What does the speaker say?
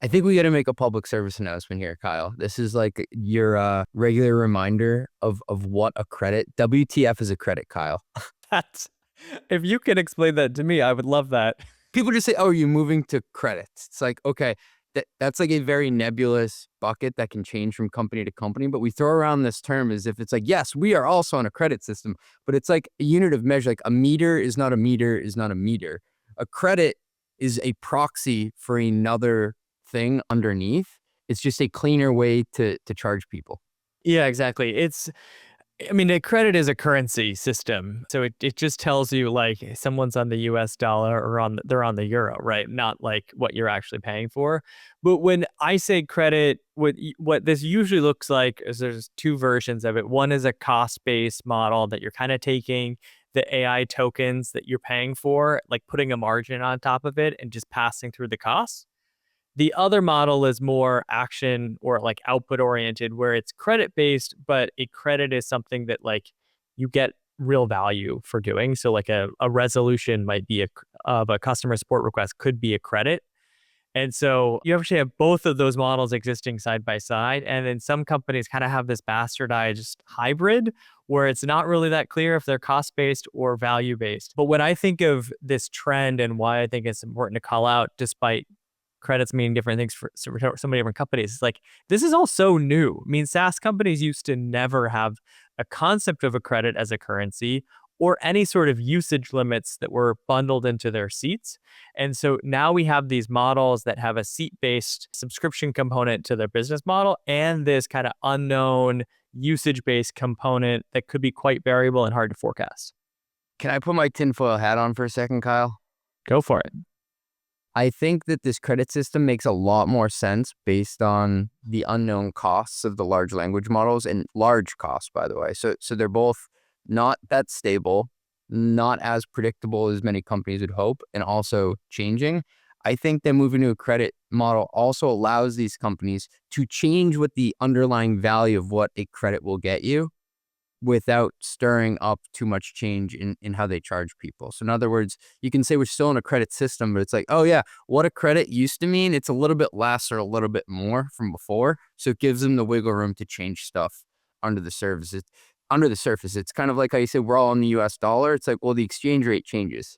I think we got to make a public service announcement here, Kyle. This is like your regular reminder of what a credit. WTF is a credit, Kyle. That's if you can explain that to me, I would love that. People just say, "Oh, are you moving to credits?" It's like, okay, that's like a very nebulous bucket that can change from company to company. But we throw around this term as if it's like, yes, we are also on a credit system, but it's like a unit of measure. Like a meter is not a meter is not a meter. A credit is a proxy for another thing underneath. It's just a cleaner way to charge people. Yeah, exactly. I mean, a credit is a currency system. So it just tells you like someone's on the US dollar or they're on the euro, right? Not like what you're actually paying for. But when I say credit, what this usually looks like is there's two versions of it. One is a cost-based model that you're kind of taking the AI tokens that you're paying for, like putting a margin on top of it and just passing through the costs. The other model is more action or like output oriented, where it's credit based, but a credit is something that like you get real value for doing. So like a resolution might be of a customer support request could be a credit. And so you actually have both of those models existing side by side. And then some companies kind of have this bastardized hybrid where it's not really that clear if they're cost based or value based. But when I think of this trend and why I think it's important to call out, despite credits meaning different things for so many different companies. It's like, this is all so new. I mean, SaaS companies used to never have a concept of a credit as a currency or any sort of usage limits that were bundled into their seats. And so now we have these models that have a seat-based subscription component to their business model and this kind of unknown usage-based component that could be quite variable and hard to forecast. Can I put my tinfoil hat on for a second, Kyle? Go for it. I think that this credit system makes a lot more sense based on the unknown costs of the large language models, and large costs, by the way. So they're both not that stable, not as predictable as many companies would hope, and also changing. I think that moving to a credit model also allows these companies to change what the underlying value of what a credit will get you without stirring up too much change in how they charge people. So in other words, you can say we're still in a credit system, but it's like, oh yeah, what a credit used to mean, it's a little bit less or a little bit more from before. So it gives them the wiggle room to change stuff under the surface. It's kind of like how you say we're all in the US dollar. It's like, well, the exchange rate changes.